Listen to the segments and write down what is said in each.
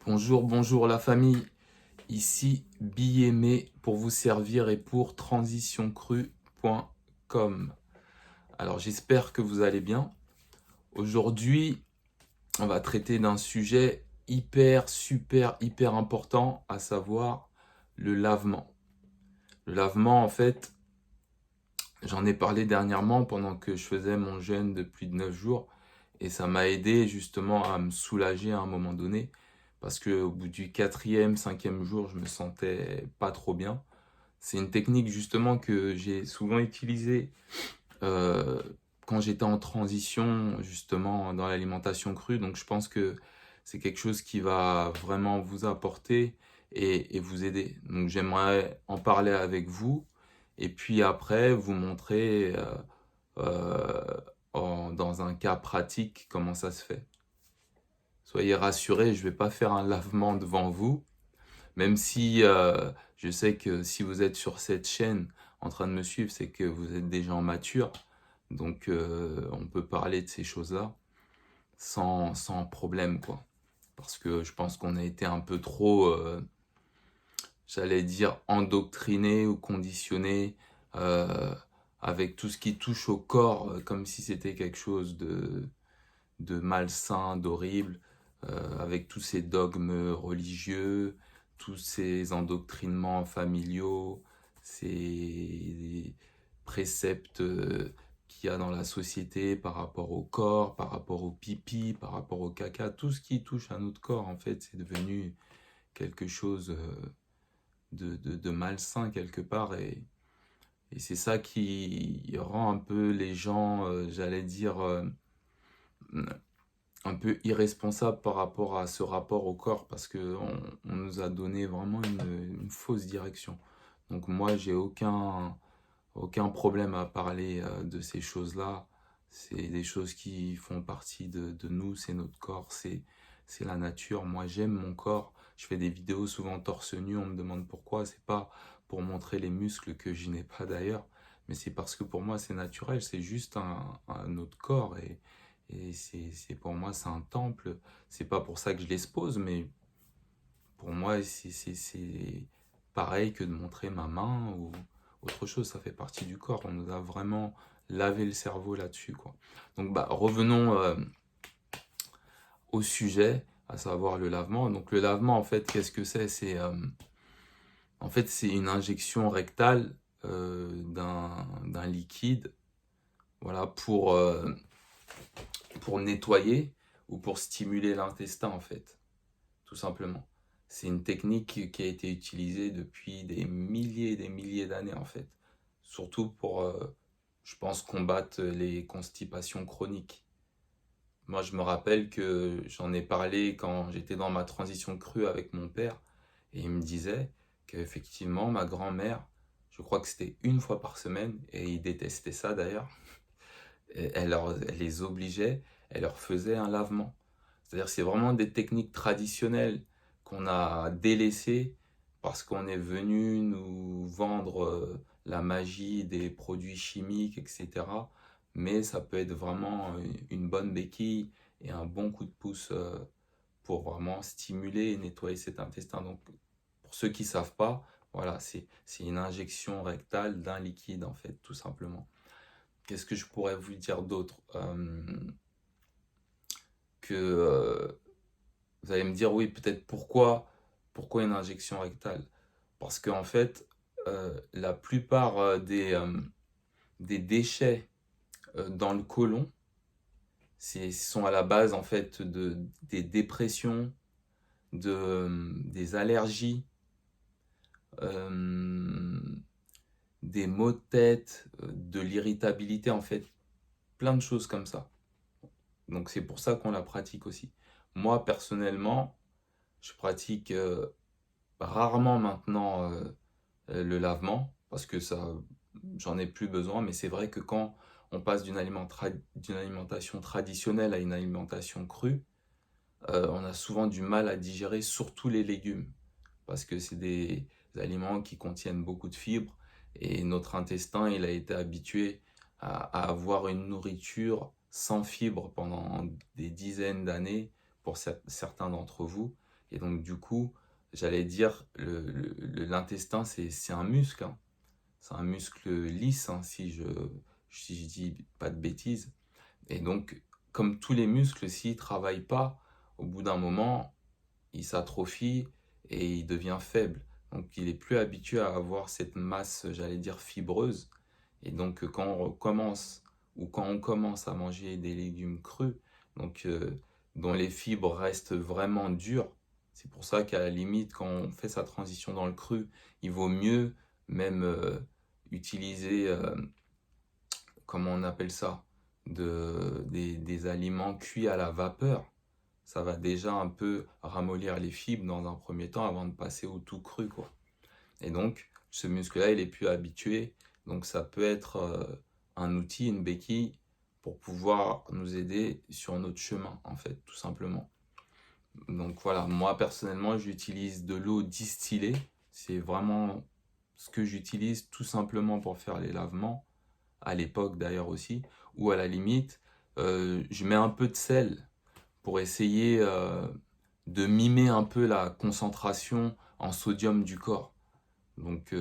Bonjour, bonjour la famille. Ici Billemé pour vous servir et pour transitioncrue.com. Alors j'espère que vous allez bien. Aujourd'hui, on va traiter d'un sujet hyper important, à savoir le lavement. Le lavement, en fait, j'en ai parlé dernièrement pendant que je faisais mon jeûne de plus de 9 jours et ça m'a aidé justement à me soulager à un moment donné parce qu'au bout du quatrième, cinquième jour, je me sentais pas trop bien. C'est une technique justement que j'ai souvent utilisée euh, quand j'étais en transition justement dans l'alimentation crue. Donc je pense que c'est quelque chose qui va vraiment vous apporter et vous aider. Donc j'aimerais en parler avec vous et puis après vous montrer euh, dans un cas pratique comment ça se fait. Soyez rassurés, je ne vais pas faire un lavement devant vous, même si je sais que si vous êtes sur cette chaîne en train de me suivre, c'est que vous êtes des gens matures. Donc on peut parler de ces choses-là sans problème, quoi. Parce que je pense qu'on a été un peu trop, j'allais dire, endoctriné ou conditionné euh, avec tout ce qui touche au corps, comme si c'était quelque chose de malsain, d'horrible, avec tous ces dogmes religieux, tous ces endoctrinements familiaux, ces préceptes qu'il y a dans la société par rapport au corps, par rapport au pipi, par rapport au caca, tout ce qui touche à notre corps, en fait, c'est devenu quelque chose de malsain quelque part et c'est ça qui rend un peu les gens, j'allais dire, un peu irresponsable par rapport à ce rapport au corps parce que on nous a donné vraiment une fausse direction. Donc moi, j'ai aucun problème à parler de ces choses-là. C'est des choses qui font partie de nous, c'est notre corps, c'est la nature. Moi, j'aime mon corps. Je fais des vidéos souvent torse nu, on me demande pourquoi. C'est pas pour montrer les muscles que je n'ai pas d'ailleurs, mais c'est parce que pour moi, c'est naturel. C'est juste un autre corps et c'est pour moi, c'est un temple. C'est pas pour ça que je l'expose, mais pour moi, c'est pareil que de montrer ma main ou autre chose. Ça fait partie du corps. On nous a vraiment lavé le cerveau là-dessus, quoi. Donc, bah, revenons au sujet, à savoir le lavement. Donc, le lavement, en fait, qu'est-ce que c'est? En fait, c'est une injection rectale d'un liquide, voilà, pour nettoyer ou pour stimuler l'intestin, en fait, tout simplement. C'est une technique qui a été utilisée depuis des milliers et des milliers d'années, en fait. Surtout pour, je pense, combattre les constipations chroniques. Moi, je me rappelle que j'en ai parlé quand j'étais dans ma transition crue avec mon père, et il me disait qu'effectivement, ma grand-mère, je crois que c'était une fois par semaine, et il détestait ça d'ailleurs, elle les obligeait, elle leur faisait un lavement. C'est-à-dire c'est vraiment des techniques traditionnelles qu'on a délaissées parce qu'on est venu nous vendre la magie des produits chimiques, etc. Mais ça peut être vraiment une bonne béquille et un bon coup de pouce pour vraiment stimuler et nettoyer cet intestin. Donc pour ceux qui ne savent pas, voilà, c'est une injection rectale d'un liquide en fait, tout simplement. Qu'est-ce que je pourrais vous dire d'autre que vous allez me dire, oui, peut-être pourquoi une injection rectale? Parce qu'en fait, la plupart des déchets dans le côlon sont à la base en fait des dépressions, des allergies, euh, des maux de tête, de l'irritabilité, en fait, plein de choses comme ça. Donc c'est pour ça qu'on la pratique aussi. Moi, personnellement, je pratique rarement maintenant le lavement parce que ça, j'en ai plus besoin. Mais c'est vrai que quand on passe d'une alimentation traditionnelle à une alimentation crue, on a souvent du mal à digérer, surtout les légumes, parce que c'est des aliments qui contiennent beaucoup de fibres et notre intestin, il a été habitué à avoir une nourriture sans fibres pendant des dizaines d'années pour certains d'entre vous. Et donc du coup, j'allais dire, l'intestin, c'est un muscle, hein. C'est un muscle lisse, hein, si je dis pas de bêtises. Et donc, comme tous les muscles, s'ils ne travaillent pas, au bout d'un moment, il s'atrophie et il devient faible. Donc, il est plus habitué à avoir cette masse, j'allais dire, fibreuse. Et donc, quand on recommence ou quand on commence à manger des légumes crus, donc dont les fibres restent vraiment dures, c'est pour ça qu'à la limite, quand on fait sa transition dans le cru, il vaut mieux même utiliser, comment on appelle ça, des aliments cuits à la vapeur. Ça va déjà un peu ramollir les fibres dans un premier temps avant de passer au tout cru, quoi. Et donc, ce muscle-là, il est plus habitué. Donc, ça peut être un outil, une béquille pour pouvoir nous aider sur notre chemin, en fait, tout simplement. Donc voilà, moi personnellement, j'utilise de l'eau distillée. C'est vraiment ce que j'utilise tout simplement pour faire les lavements, à l'époque d'ailleurs aussi, ou à la limite, je mets un peu de sel pour essayer de mimer un peu la concentration en sodium du corps. Donc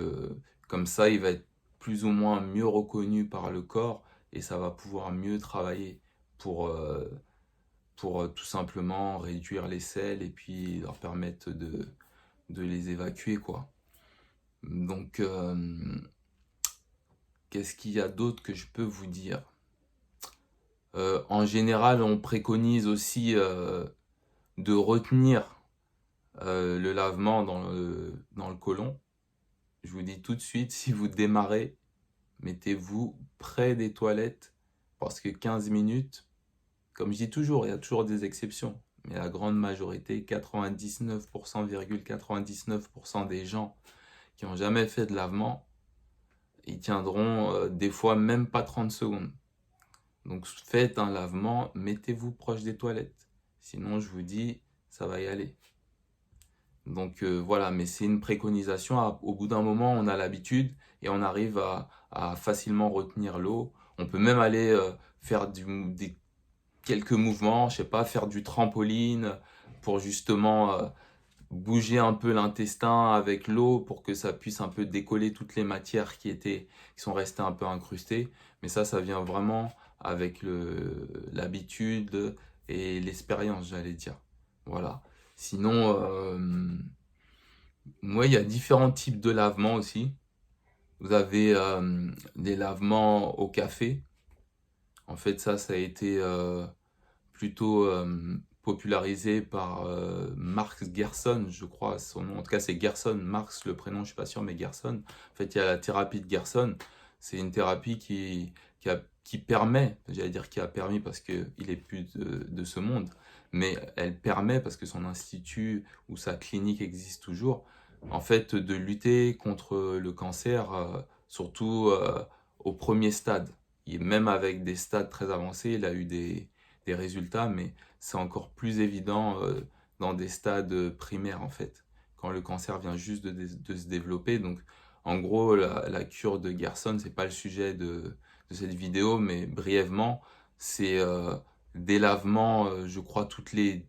comme ça, il va être plus ou moins mieux reconnu par le corps et ça va pouvoir mieux travailler pour, euh, pour tout simplement réduire les sels et puis leur permettre de les évacuer, quoi. Donc qu'est-ce qu'il y a d'autre que je peux vous dire? En général, on préconise aussi de retenir le lavement dans le côlon. Je vous dis tout de suite, si vous démarrez, mettez-vous près des toilettes parce que 15 minutes, comme je dis toujours, il y a toujours des exceptions, mais la grande majorité, 99,99% des gens qui n'ont jamais fait de lavement, ils tiendront des fois même pas 30 secondes. Donc faites un lavement, mettez-vous proche des toilettes. Sinon, je vous dis, ça va y aller. Donc voilà, mais c'est une préconisation. Au bout d'un moment, on a l'habitude et on arrive à facilement retenir l'eau. On peut même aller faire quelques mouvements, je sais pas, faire du trampoline pour justement bouger un peu l'intestin avec l'eau pour que ça puisse un peu décoller toutes les matières qui sont restées un peu incrustées. Mais ça vient vraiment avec l'habitude et l'expérience, j'allais dire. Voilà. Sinon, moi, il y a différents types de lavements aussi. Vous avez des lavements au café. En fait, ça a été plutôt popularisé par Marx Gerson, je crois, son nom. En tout cas, c'est Gerson, Marx, le prénom, je suis pas sûr, mais Gerson. En fait, il y a la thérapie de Gerson. C'est une thérapie qui permet, j'allais dire qui a permis parce qu'il est plus de ce monde, mais elle permet, parce que son institut ou sa clinique existe toujours, en fait, de lutter contre le cancer, surtout au premier stade. Et même avec des stades très avancés, il a eu des résultats, mais c'est encore plus évident dans des stades primaires en fait, quand le cancer vient juste de se développer. Donc en gros, la cure de Gerson, c'est pas le sujet de cette vidéo, mais brièvement, c'est des lavements, je crois, toutes les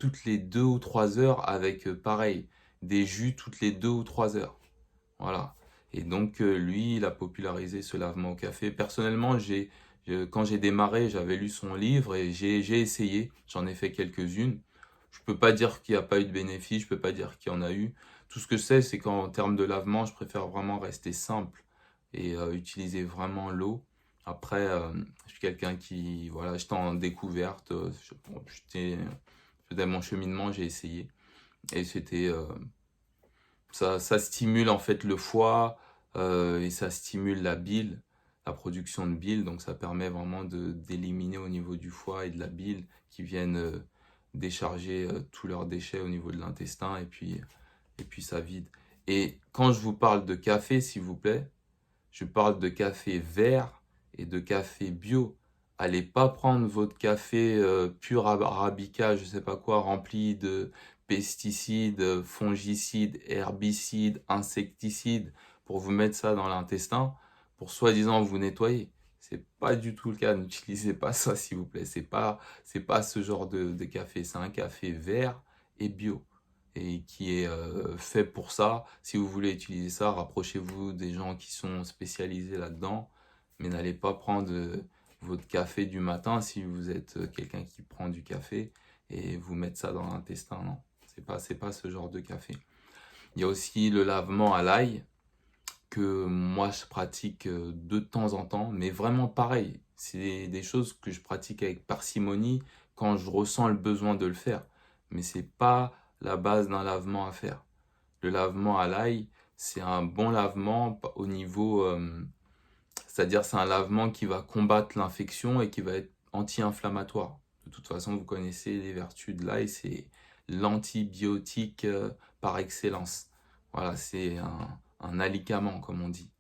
2 ou 3 heures avec pareil, des jus toutes les 2 ou 3 heures. Voilà. Et donc, lui, il a popularisé ce lavement au café. Personnellement, quand j'ai démarré, j'avais lu son livre et j'ai essayé. J'en ai fait quelques-unes. Je peux pas dire qu'il n'y a pas eu de bénéfice, je peux pas dire qu'il y en a eu. Tout ce que je sais, c'est qu'en termes de lavement, je préfère vraiment rester simple et utiliser vraiment l'eau. Après, je suis quelqu'un qui, voilà, j'étais en découverte. Bon, je faisais mon cheminement, j'ai essayé. Et ça stimule en fait le foie et ça stimule la bile, la production de bile. Donc ça permet vraiment d'éliminer au niveau du foie et de la bile qui viennent décharger tous leurs déchets au niveau de l'intestin et puis ça vide. Et quand je vous parle de café, s'il vous plaît, je parle de café vert et de café bio. Allez pas prendre votre café pur arabica, je sais pas quoi, rempli de pesticides, fongicides, herbicides, insecticides pour vous mettre ça dans l'intestin pour soi-disant vous nettoyer. C'est pas du tout le cas. N'utilisez pas ça, s'il vous plaît. C'est pas ce genre de café. C'est un café vert et bio. et qui est fait pour ça. Si vous voulez utiliser ça, rapprochez-vous des gens qui sont spécialisés là-dedans, mais n'allez pas prendre votre café du matin si vous êtes quelqu'un qui prend du café et vous mettre ça dans l'intestin, non. C'est pas ce genre de café. Il y a aussi le lavement à l'ail que moi je pratique de temps en temps, mais vraiment pareil. C'est des choses que je pratique avec parcimonie quand je ressens le besoin de le faire. Mais c'est pas la base d'un lavement à faire. Le lavement à l'ail, c'est un bon lavement au niveau, c'est-à-dire c'est un lavement qui va combattre l'infection et qui va être anti-inflammatoire. De toute façon, vous connaissez les vertus de l'ail, c'est l'antibiotique par excellence. Voilà, c'est un alicament, comme on dit.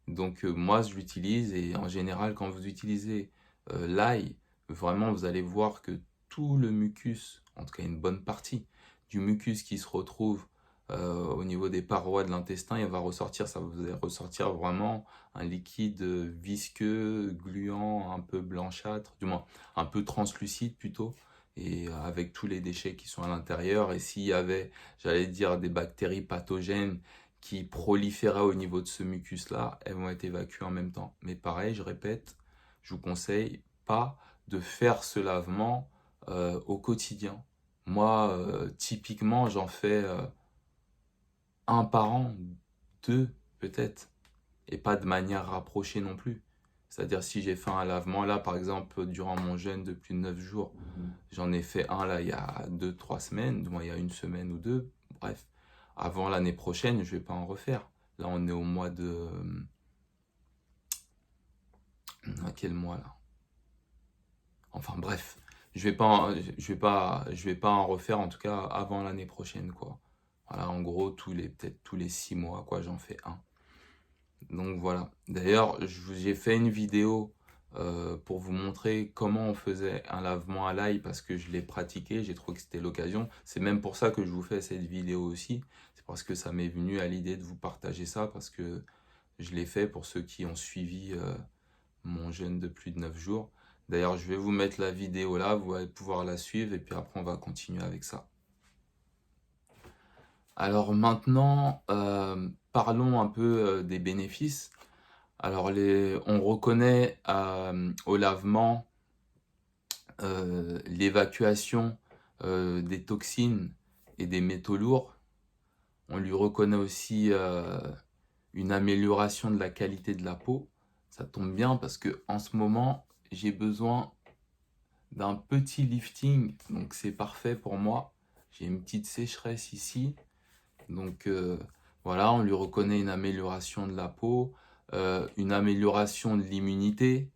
Donc moi, je l'utilise et en général, quand vous utilisez l'ail, vraiment, vous allez voir que tout le mucus, en tout cas une bonne partie du mucus qui se retrouve au niveau des parois de l'intestin, il va ressortir, ça va vous ressortir vraiment un liquide visqueux, gluant, un peu blanchâtre, du moins un peu translucide plutôt, et avec tous les déchets qui sont à l'intérieur. Et s'il y avait, j'allais dire, des bactéries pathogènes qui proliféraient au niveau de ce mucus-là, elles vont être évacuées en même temps. Mais pareil, je répète, je vous conseille pas de faire ce lavement au quotidien. Moi, typiquement, j'en fais un par an, deux peut-être, et pas de manière rapprochée non plus. C'est-à-dire si j'ai fait un lavement là, par exemple, durant mon jeûne de plus de 9 jours, j'en ai fait un là il y a 2-3 semaines, du moins il y a une semaine ou deux, bref. Avant l'année prochaine, je vais pas en refaire. Là, on est au mois de... À quel mois là? Enfin bref, je vais pas en refaire en tout cas avant l'année prochaine quoi. Voilà, en gros peut-être tous les 6 mois quoi, j'en fais un. Donc voilà. D'ailleurs, j'ai fait une vidéo pour vous montrer comment on faisait un lavement à l'ail parce que je l'ai pratiqué, j'ai trouvé que c'était l'occasion. C'est même pour ça que je vous fais cette vidéo aussi. C'est parce que ça m'est venu à l'idée de vous partager ça parce que je l'ai fait pour ceux qui ont suivi mon jeûne de plus de 9 jours. D'ailleurs, je vais vous mettre la vidéo là, vous allez pouvoir la suivre et puis après on va continuer avec ça. Alors maintenant, parlons un peu des bénéfices. Alors on reconnaît au lavement l'évacuation des toxines et des métaux lourds. On lui reconnaît aussi une amélioration de la qualité de la peau. Ça tombe bien parce que en ce moment, j'ai besoin d'un petit lifting, donc c'est parfait pour moi. J'ai une petite sécheresse ici, donc voilà, on lui reconnaît une amélioration de la peau, une amélioration de l'immunité,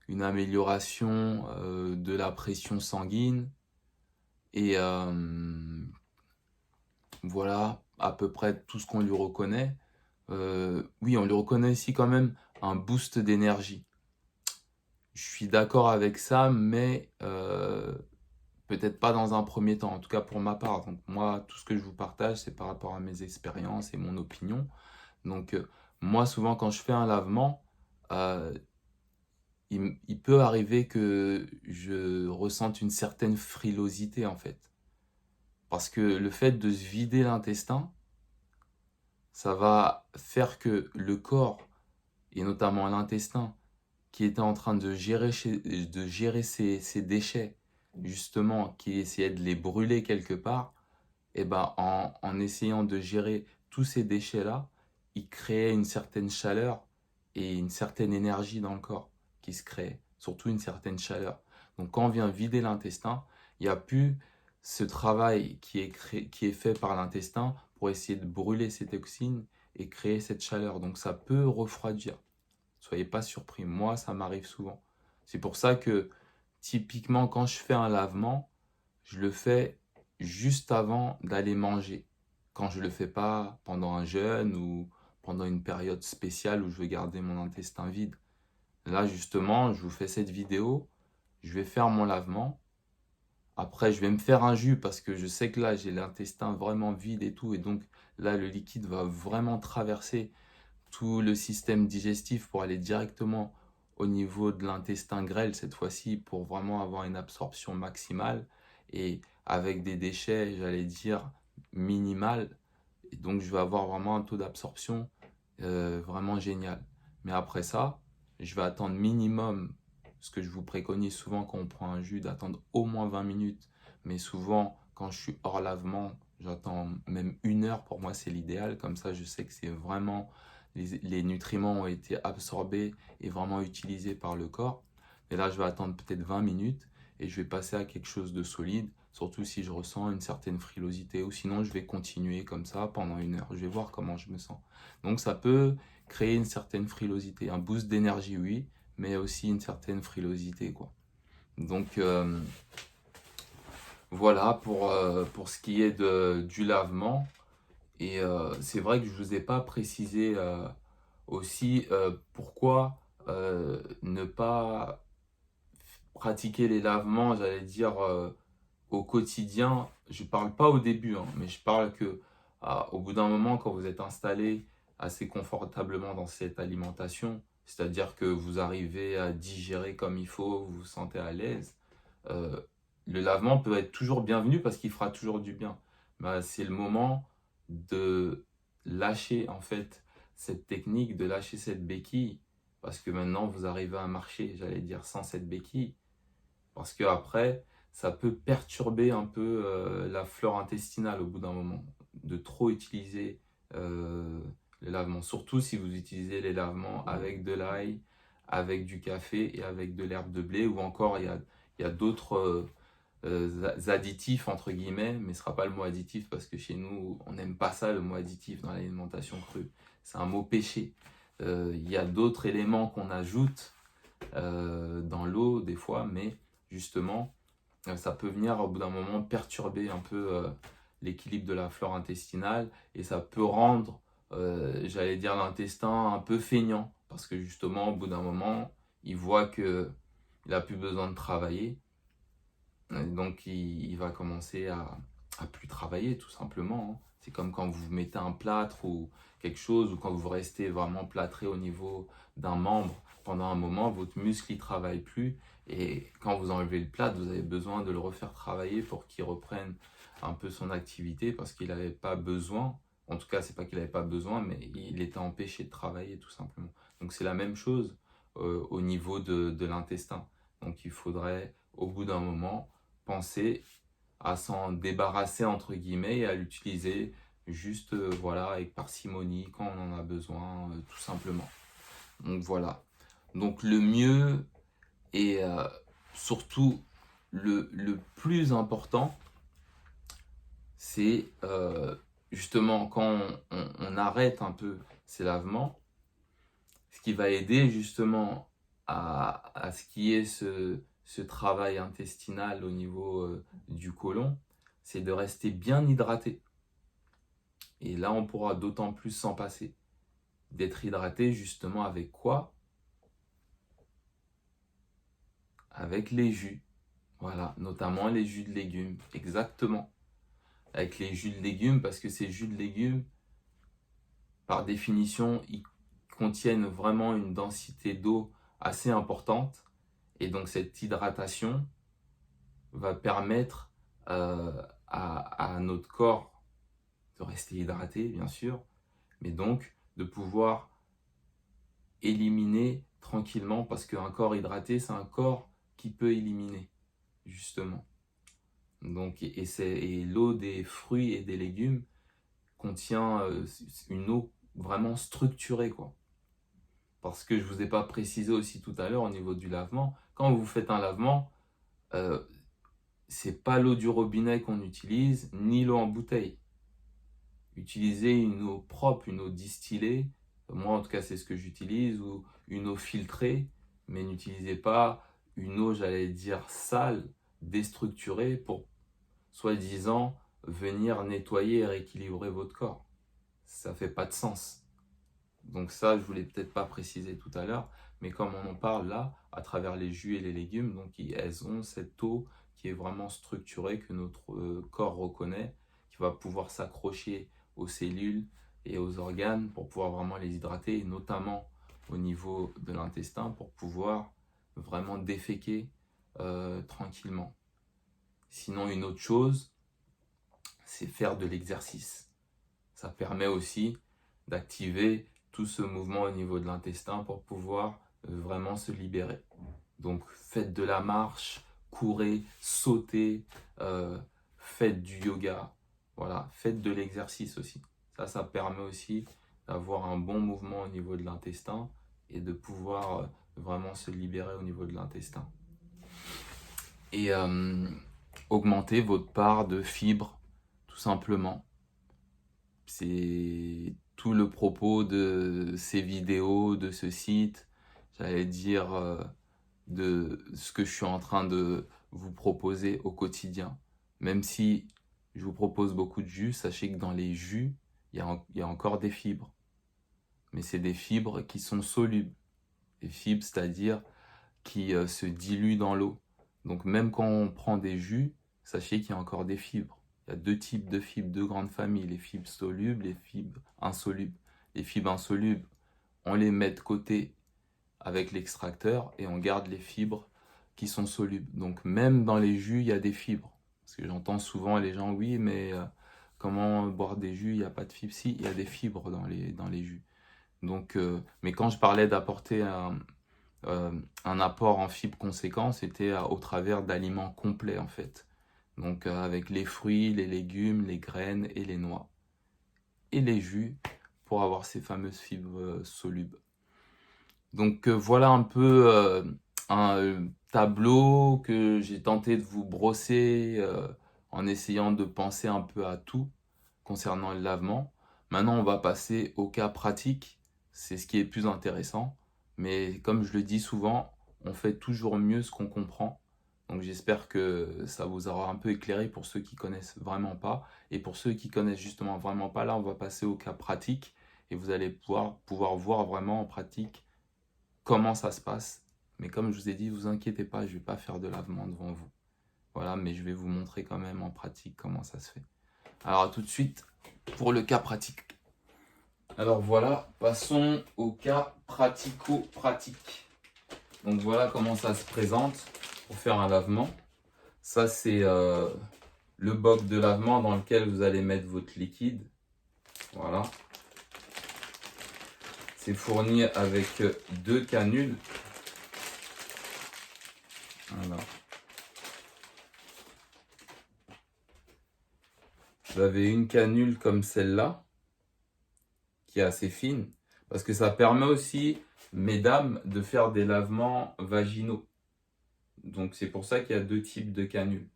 une amélioration de la pression sanguine, et voilà à peu près tout ce qu'on lui reconnaît. Oui, on lui reconnaît aussi quand même un boost d'énergie. Je suis d'accord avec ça, mais peut-être pas dans un premier temps, en tout cas pour ma part. Donc moi, tout ce que je vous partage, c'est par rapport à mes expériences et mon opinion. Donc moi, souvent, quand je fais un lavement, euh, il peut arriver que je ressente une certaine frilosité, en fait. Parce que le fait de se vider l'intestin, ça va faire que le corps, et notamment l'intestin, qui était en train de gérer ses déchets, justement, qui essayait de les brûler quelque part, et ben en essayant de gérer tous ces déchets-là, il créait une certaine chaleur et une certaine énergie dans le corps qui se crée, surtout une certaine chaleur. Donc quand on vient vider l'intestin, il n'y a plus ce travail qui est fait par l'intestin pour essayer de brûler ces toxines et créer cette chaleur. Donc ça peut refroidir. Soyez pas surpris, moi ça m'arrive souvent. C'est pour ça que typiquement quand je fais un lavement, je le fais juste avant d'aller manger. Quand je le fais pas pendant un jeûne ou pendant une période spéciale où je veux garder mon intestin vide. Là justement, je vous fais cette vidéo, je vais faire mon lavement. Après, je vais me faire un jus parce que je sais que là, j'ai l'intestin vraiment vide et tout. Et donc là, le liquide va vraiment traverser tout le système digestif pour aller directement au niveau de l'intestin grêle cette fois-ci pour vraiment avoir une absorption maximale et avec des déchets, j'allais dire, minimal. Et donc, je vais avoir vraiment un taux d'absorption vraiment génial. Mais après ça, je vais attendre minimum, ce que je vous préconise souvent quand on prend un jus, d'attendre au moins 20 minutes. Mais souvent, quand je suis hors lavement, j'attends même 1 heure. Pour moi, c'est l'idéal. Comme ça, je sais que c'est vraiment les nutriments ont été absorbés et vraiment utilisés par le corps. Et là, je vais attendre peut-être 20 minutes et je vais passer à quelque chose de solide, surtout si je ressens une certaine frilosité. Ou sinon, je vais continuer comme ça pendant 1 heure. Je vais voir comment je me sens. Donc, ça peut créer une certaine frilosité, un boost d'énergie, oui, mais aussi une certaine frilosité, quoi. Donc, voilà pour ce qui est du lavement. Et c'est vrai que je ne vous ai pas précisé aussi pourquoi ne pas pratiquer les lavements, j'allais dire, au quotidien. Je ne parle pas au début, hein, mais je parle que au bout d'un moment, quand vous êtes installé assez confortablement dans cette alimentation, c'est-à-dire que vous arrivez à digérer comme il faut, vous vous sentez à l'aise, euh, le lavement peut être toujours bienvenu parce qu'il fera toujours du bien. Mais c'est le moment de lâcher en fait cette technique, de lâcher cette béquille, parce que maintenant vous arrivez à marcher, j'allais dire, sans cette béquille, parce que après ça peut perturber un peu la flore intestinale au bout d'un moment, de trop utiliser les lavements, surtout si vous utilisez les lavements avec de l'ail, avec du café et avec de l'herbe de blé, ou encore il y a d'autres additifs entre guillemets, mais ce ne sera pas le mot additif parce que chez nous on n'aime pas ça, le mot additif dans l'alimentation crue, c'est un mot péché. Il y a d'autres éléments qu'on ajoute dans l'eau des fois, mais justement ça peut venir au bout d'un moment perturber un peu l'équilibre de la flore intestinale et ça peut rendre, j'allais dire, l'intestin un peu feignant parce que justement au bout d'un moment il voit qu'il n'a plus besoin de travailler. Donc il va commencer à plus travailler tout simplement, hein. C'est comme quand vous mettez un plâtre ou quelque chose, ou quand vous restez vraiment plâtré au niveau d'un membre pendant un moment, votre muscle ne travaille plus. Et quand vous enlevez le plâtre, vous avez besoin de le refaire travailler pour qu'il reprenne un peu son activité parce qu'il n'avait pas besoin. En tout cas, c'est pas qu'il n'avait pas besoin, mais il était empêché de travailler tout simplement. Donc c'est la même chose au niveau de l'intestin. Donc il faudrait au bout d'un moment penser à s'en débarrasser entre guillemets et à l'utiliser juste voilà, avec parcimonie quand on en a besoin tout simplement. Donc voilà. Donc le mieux et surtout le plus important, c'est justement quand on arrête un peu ces lavements, ce qui va aider justement à ce qui est ce travail intestinal au niveau du côlon, c'est de rester bien hydraté. Et là, on pourra d'autant plus s'en passer. D'être hydraté justement avec quoi? Avec les jus. Voilà, notamment les jus de légumes. Exactement. Avec les jus de légumes, parce que ces jus de légumes, par définition, ils contiennent vraiment une densité d'eau assez importante. Et donc cette hydratation va permettre à notre corps de rester hydraté, bien sûr, mais donc de pouvoir éliminer tranquillement, parce qu'un corps hydraté, c'est un corps qui peut éliminer, justement. Donc, et l'eau des fruits et des légumes contient une eau vraiment structurée, quoi. Parce que je ne vous ai pas précisé aussi tout à l'heure au niveau du lavement, quand vous faites un lavement, c'est pas l'eau du robinet qu'on utilise, ni l'eau en bouteille. Utilisez une eau propre, une eau distillée. Moi, en tout cas, c'est ce que j'utilise, ou une eau filtrée, mais n'utilisez pas une eau, j'allais dire, sale, déstructurée pour, soi-disant, venir nettoyer et rééquilibrer votre corps. Ça ne fait pas de sens. Donc ça, je ne voulais peut-être pas préciser tout à l'heure, mais comme on en parle là, à travers les jus et les légumes, donc elles ont cette eau qui est vraiment structurée, que notre corps reconnaît, qui va pouvoir s'accrocher aux cellules et aux organes pour pouvoir vraiment les hydrater, et notamment au niveau de l'intestin pour pouvoir vraiment déféquer tranquillement. Sinon, une autre chose, c'est faire de l'exercice. Ça permet aussi d'activer tout ce mouvement au niveau de l'intestin pour pouvoir vraiment se libérer. Donc faites de la marche, courez, sautez, faites du yoga, voilà, faites de l'exercice aussi. Ça permet aussi d'avoir un bon mouvement au niveau de l'intestin et de pouvoir vraiment se libérer au niveau de l'intestin. Et augmenter votre part de fibres, tout simplement. C'est tout le propos de ces vidéos, de ce site, j'allais dire de ce que je suis en train de vous proposer au quotidien. Même si je vous propose beaucoup de jus, sachez que dans les jus, il y a encore des fibres. Mais c'est des fibres qui sont solubles. Des fibres, c'est-à-dire qui se diluent dans l'eau. Donc même quand on prend des jus, sachez qu'il y a encore des fibres. Il y a deux types de fibres, deux grandes familles, les fibres solubles et les fibres insolubles. Les fibres insolubles, on les met de côté avec l'extracteur et on garde les fibres qui sont solubles. Donc même dans les jus, il y a des fibres. Parce que j'entends souvent les gens, oui, mais comment boire des jus, il n'y a pas de fibres? Si, il y a des fibres dans les jus. Donc, mais quand je parlais d'apporter un apport en fibres conséquent, c'était au travers d'aliments complets en fait. Donc avec les fruits, les légumes, les graines et les noix. Et les jus pour avoir ces fameuses fibres solubles. Donc voilà un peu un tableau que j'ai tenté de vous brosser en essayant de penser un peu à tout concernant le lavement. Maintenant, on va passer au cas pratique. C'est ce qui est plus intéressant. Mais comme je le dis souvent, on fait toujours mieux ce qu'on comprend. Donc j'espère que ça vous aura un peu éclairé pour ceux qui connaissent vraiment pas. Et pour ceux qui connaissent justement vraiment pas, là, on va passer au cas pratique. Et vous allez pouvoir voir vraiment en pratique comment ça se passe. Mais comme je vous ai dit, vous inquiétez pas, je ne vais pas faire de lavement devant vous. Voilà, mais je vais vous montrer quand même en pratique comment ça se fait. Alors à tout de suite pour le cas pratique. Alors voilà, passons au cas pratico-pratique. Donc voilà comment ça se présente pour faire un lavement. Ça c'est le boc de lavement dans lequel vous allez mettre votre liquide. Voilà. C'est fourni avec deux canules. Voilà. Vous avez une canule comme celle-là, qui est assez fine, parce que ça permet aussi, mesdames, de faire des lavements vaginaux. Donc c'est pour ça qu'il y a deux types de canules.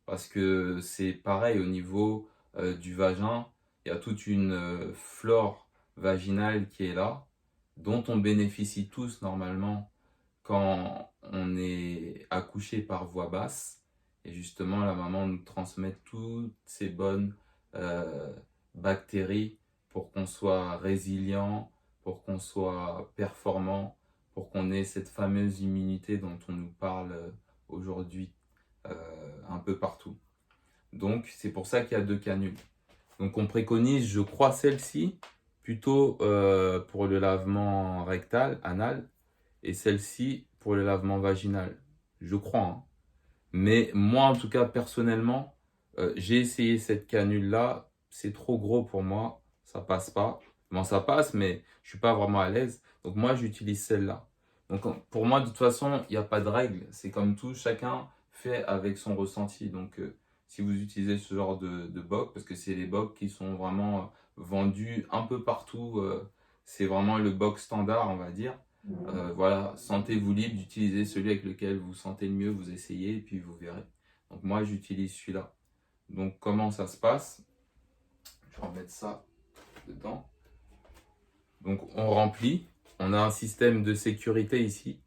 Parce que c'est pareil au niveau du vagin, il y a toute une flore vaginale qui est là, dont on bénéficie tous normalement quand on est accouché par voie basse. Et justement, la maman nous transmet toutes ces bonnes bactéries pour qu'on soit résilient, pour qu'on soit performant, pour qu'on ait cette fameuse immunité dont on nous parle aujourd'hui un peu partout. Donc, c'est pour ça qu'il y a deux canules. Donc, on préconise, je crois, celle-ci plutôt pour le lavement rectal, anal, et celle-ci pour le lavement vaginal. Je crois, hein. Mais moi, en tout cas, personnellement, j'ai essayé cette canule-là. C'est trop gros pour moi. Ça passe pas. Bon, ça passe, mais je suis pas vraiment à l'aise. Donc moi, j'utilise celle-là. Donc pour moi, de toute façon, il n'y a pas de règle. C'est comme tout, chacun fait avec son ressenti. Donc si vous utilisez ce genre de boc, parce que c'est les bocs qui sont vraiment vendus un peu partout, c'est vraiment le boc standard, on va dire. Voilà, sentez-vous libre d'utiliser celui avec lequel vous vous sentez le mieux, vous essayez et puis vous verrez. Donc moi j'utilise celui-là. Donc comment ça se passe? Je vais remettre ça dedans. Donc on remplit, on a un système de sécurité ici.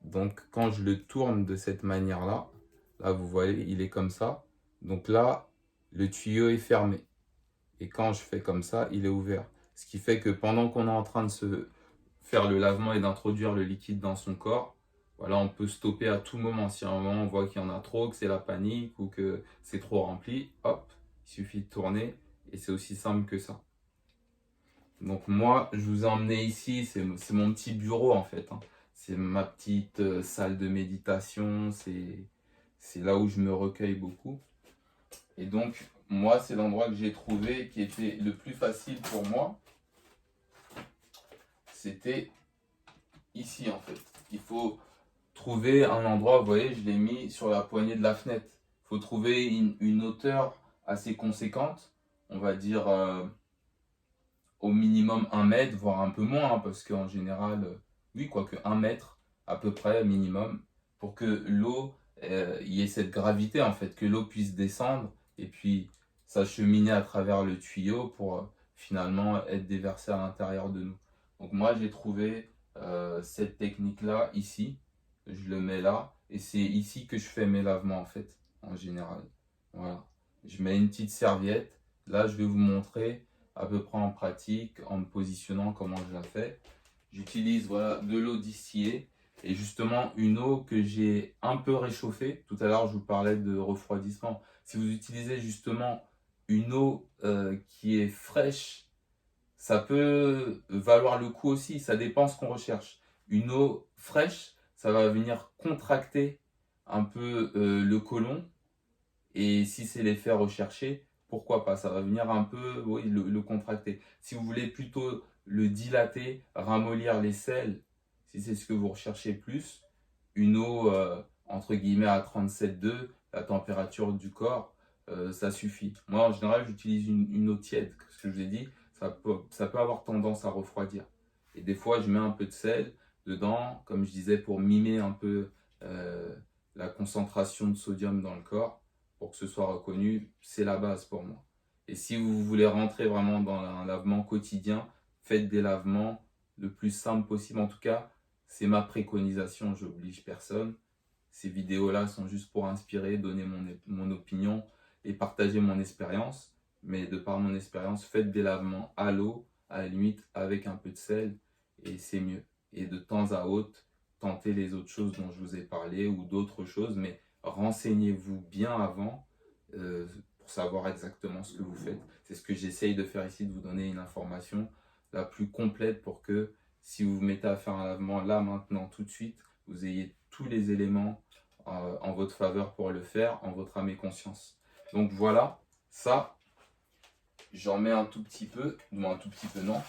Donc quand je le tourne de cette manière-là, là vous voyez, il est comme ça. Donc là, le tuyau est fermé. Et quand je fais comme ça, il est ouvert. Ce qui fait que pendant qu'on est en train de se faire le lavement et d'introduire le liquide dans son corps, voilà, on peut stopper à tout moment. Si à un moment on voit qu'il y en a trop, que c'est la panique ou que c'est trop rempli, hop, il suffit de tourner et c'est aussi simple que ça. Donc moi, je vous ai emmené ici, c'est mon petit bureau en fait, hein. C'est ma petite salle de méditation, c'est là où je me recueille beaucoup. Et donc, moi, c'est l'endroit que j'ai trouvé qui était le plus facile pour moi. C'était ici, en fait. Il faut trouver un endroit, vous voyez, je l'ai mis sur la poignée de la fenêtre. Il faut trouver une hauteur assez conséquente. On va dire au minimum 1 mètre, voire un peu moins, hein, parce qu'en général, oui, quoique 1 mètre à peu près minimum, pour que l'eau, y ait cette gravité, en fait, que l'eau puisse descendre et puis s'acheminer à travers le tuyau pour finalement être déversée à l'intérieur de nous. Donc moi, j'ai trouvé cette technique-là ici. Je le mets là et c'est ici que je fais mes lavements, en fait, en général. Voilà. Je mets une petite serviette. Là, je vais vous montrer à peu près en pratique, en me positionnant comment je la fais. J'utilise voilà, de l'eau distillée et justement une eau que j'ai un peu réchauffée. Tout à l'heure, je vous parlais de refroidissement. Si vous utilisez justement une eau qui est fraîche, ça peut valoir le coup aussi. Ça dépend ce qu'on recherche. Une eau fraîche, ça va venir contracter un peu le côlon. Et si c'est l'effet recherché, pourquoi pas? Ça va venir un peu, oui, le contracter. Si vous voulez plutôt le dilater, ramollir les selles, si c'est ce que vous recherchez plus, une eau entre guillemets à 37,2, la température du corps, ça suffit. Moi, en général, j'utilise une eau tiède, ce que je vous ai dit, ça peut avoir tendance à refroidir. Et des fois, je mets un peu de sel dedans, comme je disais, pour mimer un peu la concentration de sodium dans le corps pour que ce soit reconnu, c'est la base pour moi. Et si vous voulez rentrer vraiment dans un lavement quotidien, faites des lavements le plus simple possible. En tout cas, c'est ma préconisation, je n'oblige personne. Ces vidéos-là sont juste pour inspirer, donner mon opinion et partager mon expérience. Mais de par mon expérience, faites des lavements à l'eau, à la limite avec un peu de sel, et c'est mieux. Et de temps à autre, tentez les autres choses dont je vous ai parlé ou d'autres choses, mais renseignez-vous bien avant pour savoir exactement ce que vous faites. C'est ce que j'essaye de faire ici, de vous donner une information la plus complète pour que si vous vous mettez à faire un lavement là, maintenant, tout de suite, vous ayez tous les éléments en votre faveur pour le faire, en votre âme et conscience. Donc voilà, ça, j'en mets un tout petit peu, non un tout petit peu non.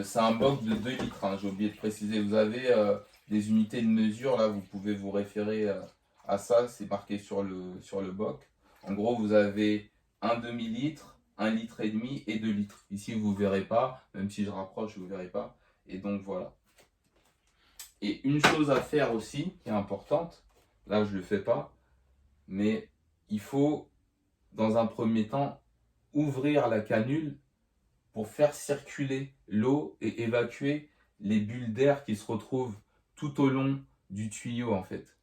C'est un boc de 2 litres, hein, j'ai oublié de préciser. Vous avez des unités de mesure, là, vous pouvez vous référer à ça, c'est marqué sur le boc. En gros, vous avez un demi-litre, 1,5 litre et 2 litres. Ici, vous ne verrez pas, même si je rapproche, vous ne verrez pas. Et donc, voilà. Et une chose à faire aussi, qui est importante, là, je ne le fais pas, mais il faut, dans un premier temps, ouvrir la canule pour faire circuler l'eau et évacuer les bulles d'air qui se retrouvent tout au long du tuyau, en fait.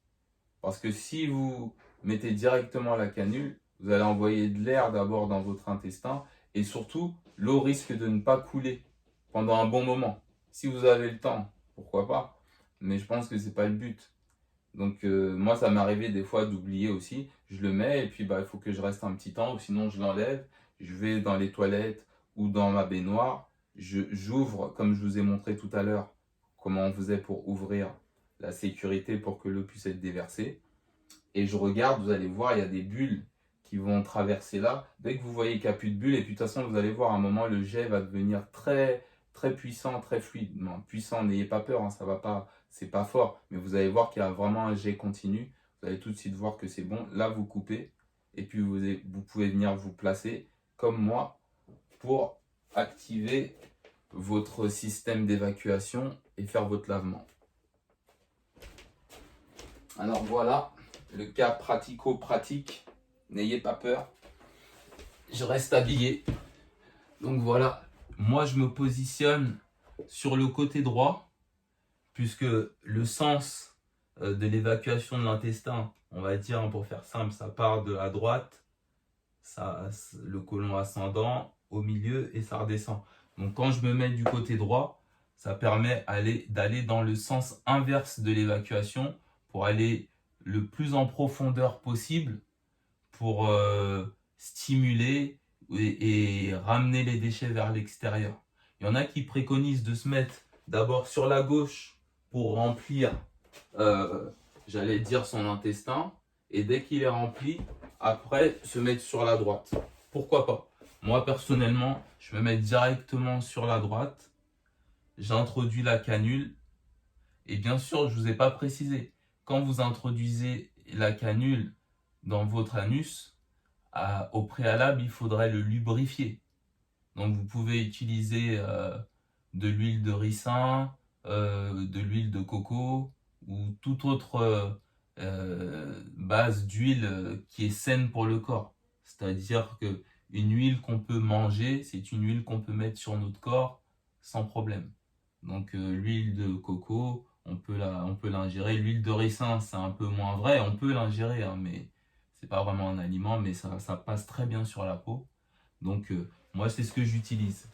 Parce que si vous mettez directement la canule, vous allez envoyer de l'air d'abord dans votre intestin et surtout, l'eau risque de ne pas couler pendant un bon moment. Si vous avez le temps, pourquoi pas, mais je pense que c'est pas le but. Donc moi, ça m'est arrivé des fois d'oublier aussi. Je le mets et puis il faut que je reste un petit temps ou sinon je l'enlève. Je vais dans les toilettes ou dans ma baignoire. J'ouvre, comme je vous ai montré tout à l'heure, comment on faisait pour ouvrir la sécurité pour que l'eau puisse être déversée. Et je regarde, vous allez voir, il y a des bulles qui vont traverser là. Dès que vous voyez qu'il n'y a plus de bulles, et puis de toute façon, vous allez voir, à un moment, le jet va devenir très, très puissant, très fluide. Non, puissant, n'ayez pas peur, hein, ça va pas, c'est pas fort. Mais vous allez voir qu'il y a vraiment un jet continu. Vous allez tout de suite voir que c'est bon. Là, vous coupez. Et puis, vous pouvez venir vous placer, comme moi, pour activer votre système d'évacuation et faire votre lavement. Alors voilà, le cas pratico-pratique, n'ayez pas peur, je reste habillé. Donc voilà, moi je me positionne sur le côté droit, puisque le sens de l'évacuation de l'intestin, on va dire pour faire simple, ça part de la droite, le côlon ascendant, au milieu et ça redescend. Donc quand je me mets du côté droit, ça permet d'aller dans le sens inverse de l'évacuation pour aller le plus en profondeur possible pour stimuler et ramener les déchets vers l'extérieur. Il y en a qui préconisent de se mettre d'abord sur la gauche pour remplir, j'allais dire, son intestin, et dès qu'il est rempli, après se mettre sur la droite. pourquoi pas? Moi, personnellement, je me mets directement sur la droite. J'introduis la canule. Et bien sûr, je ne vous ai pas précisé. Quand vous introduisez la canule dans votre anus, au préalable, il faudrait le lubrifier. Donc, vous pouvez utiliser de l'huile de ricin, de l'huile de coco ou toute autre base d'huile qui est saine pour le corps. C'est-à-dire que une huile qu'on peut manger, c'est une huile qu'on peut mettre sur notre corps sans problème. Donc l'huile de coco, on peut l'ingérer. L'huile de ricin, c'est un peu moins vrai, on peut l'ingérer, hein, mais c'est pas vraiment un aliment, mais ça passe très bien sur la peau. Donc moi, c'est ce que j'utilise.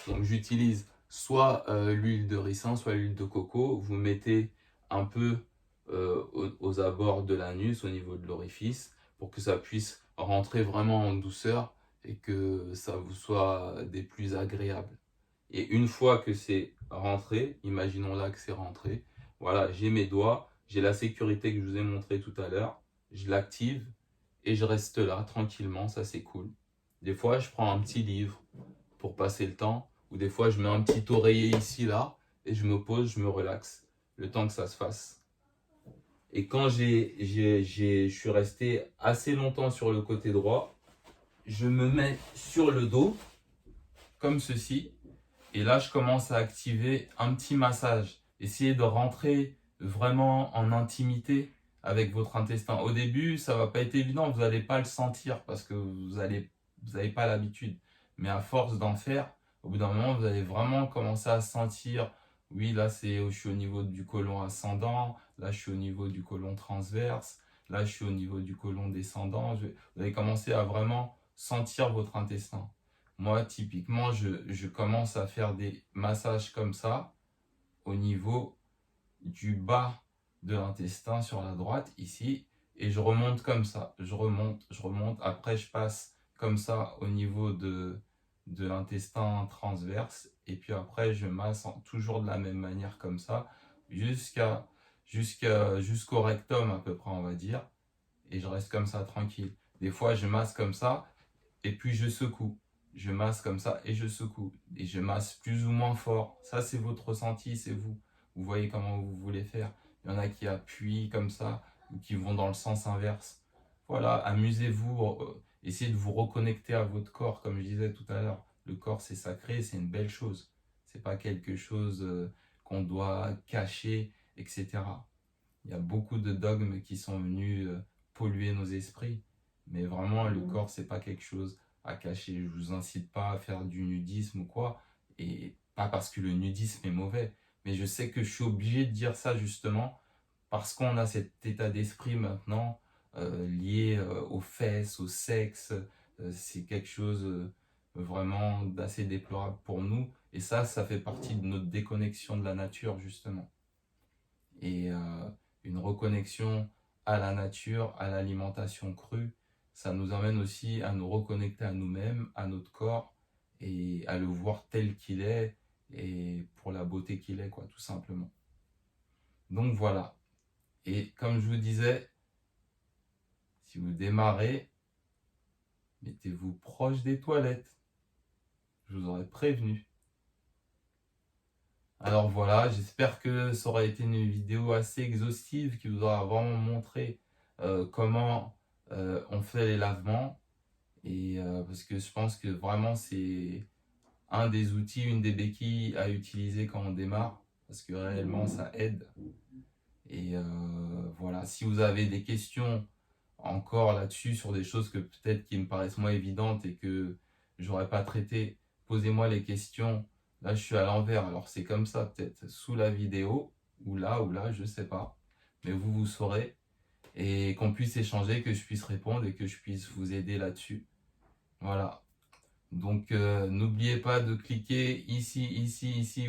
Donc j'utilise soit l'huile de ricin, soit l'huile de coco. Vous mettez un peu aux abords de l'anus, au niveau de l'orifice, pour que ça puisse rentrer vraiment en douceur et que ça vous soit des plus agréables. Et une fois que c'est rentré, imaginons là que c'est rentré, voilà, j'ai mes doigts, j'ai la sécurité que je vous ai montré tout à l'heure, je l'active et je reste là tranquillement, ça c'est cool. Des fois, je prends un petit livre pour passer le temps, ou des fois, je mets un petit oreiller ici, là, et je me pose, je me relaxe, le temps que ça se fasse. Et quand je suis resté assez longtemps sur le côté droit, je me mets sur le dos, comme ceci, et là, je commence à activer un petit massage. Essayez de rentrer vraiment en intimité avec votre intestin. Au début, ça va pas être évident, vous n'allez pas le sentir parce que vous n'avez pas l'habitude. Mais à force d'en faire, au bout d'un moment, vous allez vraiment commencer à sentir, oui, là, je suis au niveau du côlon ascendant, là, je suis au niveau du côlon transverse, là, je suis au niveau du côlon descendant. Vous allez commencer à vraiment sentir votre intestin. Moi, typiquement, je commence à faire des massages comme ça au niveau du bas de l'intestin sur la droite, ici, et je remonte comme ça. Je remonte. Après, je passe comme ça au niveau de l'intestin transverse, et puis après, je masse toujours de la même manière comme ça, jusqu'au rectum à peu près, on va dire, et je reste comme ça tranquille. Des fois, je masse comme ça, et puis je secoue. Je masse comme ça et je secoue. Et je masse plus ou moins fort. Ça, c'est votre ressenti, c'est vous. Vous voyez comment vous voulez faire. Il y en a qui appuient comme ça ou qui vont dans le sens inverse. Voilà, amusez-vous. Essayez de vous reconnecter à votre corps, comme je disais tout à l'heure. Le corps, c'est sacré, c'est une belle chose. C'est pas quelque chose qu'on doit cacher, etc. Il y a beaucoup de dogmes qui sont venus polluer nos esprits. Mais vraiment, le corps, c'est pas quelque chose à cacher. Je vous incite pas à faire du nudisme ou quoi. Et pas parce que le nudisme est mauvais. Mais je sais que je suis obligé de dire ça justement parce qu'on a cet état d'esprit maintenant lié aux fesses, au sexe. C'est quelque chose vraiment d'assez déplorable pour nous. Et ça fait partie de notre déconnexion de la nature justement. Et une reconnexion à la nature, à l'alimentation crue, ça nous amène aussi à nous reconnecter à nous-mêmes, à notre corps, et à le voir tel qu'il est, et pour la beauté qu'il est, quoi, tout simplement. Donc voilà. Et comme je vous disais, si vous démarrez, mettez-vous proche des toilettes. Je vous aurais prévenu. Alors voilà, j'espère que ça aura été une vidéo assez exhaustive qui vous aura vraiment montré comment on fait les lavements. Et parce que je pense que vraiment c'est un des outils, une des béquilles à utiliser quand on démarre. Parce que réellement ça aide. Et voilà, si vous avez des questions encore là-dessus sur des choses que peut-être qui me paraissent moins évidentes et que j'aurais pas traité, posez-moi les questions. Là, je suis à l'envers, alors c'est comme ça peut-être sous la vidéo ou là, je sais pas. Mais vous saurez et qu'on puisse échanger, que je puisse répondre et que je puisse vous aider là-dessus. Voilà. Donc n'oubliez pas de cliquer ici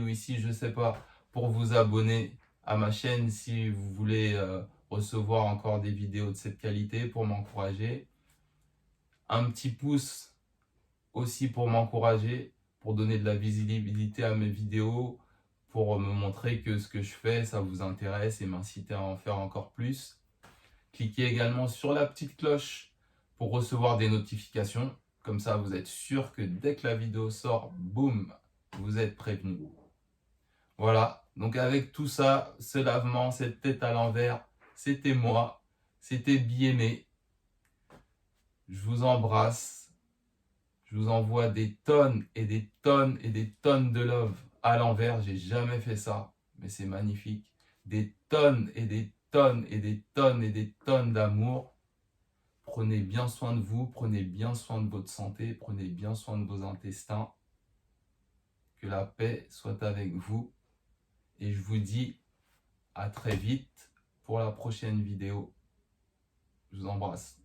ou ici, je sais pas, pour vous abonner à ma chaîne si vous voulez recevoir encore des vidéos de cette qualité pour m'encourager. Un petit pouce aussi pour m'encourager, pour donner de la visibilité à mes vidéos, pour me montrer que ce que je fais, ça vous intéresse et m'inciter à en faire encore plus. Cliquez également sur la petite cloche pour recevoir des notifications. Comme ça, vous êtes sûr que dès que la vidéo sort, boum, vous êtes prévenu. Voilà, donc avec tout ça, ce lavement, cette tête à l'envers, c'était moi, c'était bien-aimé. Je vous embrasse, je vous envoie des tonnes et des tonnes et des tonnes de love à l'envers. J'ai jamais fait ça, mais c'est magnifique. Des tonnes et des tonnes et des tonnes et des tonnes d'amour. Prenez bien soin de vous, prenez bien soin de votre santé, prenez bien soin de vos intestins. Que la paix soit avec vous. Et je vous dis à très vite pour la prochaine vidéo. Je vous embrasse.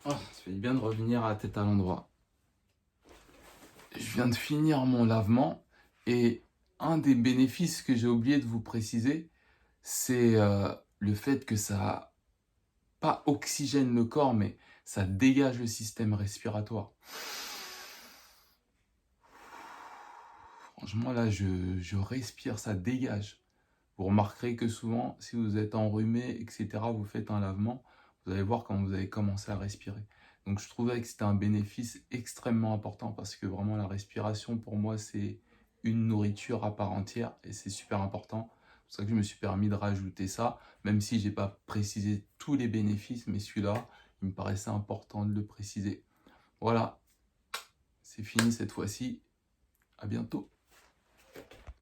Ça fait bien de revenir à la tête à l'endroit. Je viens de finir mon lavement et un des bénéfices que j'ai oublié de vous préciser, c'est le fait que ça pas oxygène le corps, mais ça dégage le système respiratoire. Franchement, là, je respire, ça dégage. Vous remarquerez que souvent, si vous êtes enrhumé, etc., vous faites un lavement, vous allez voir quand vous allez commencer à respirer. Donc, je trouvais que c'était un bénéfice extrêmement important parce que vraiment, la respiration, pour moi, c'est une nourriture à part entière et c'est super important. C'est pour ça que je me suis permis de rajouter ça, même si je n'ai pas précisé tous les bénéfices, mais celui-là, il me paraissait important de le préciser. Voilà, c'est fini cette fois-ci. À bientôt.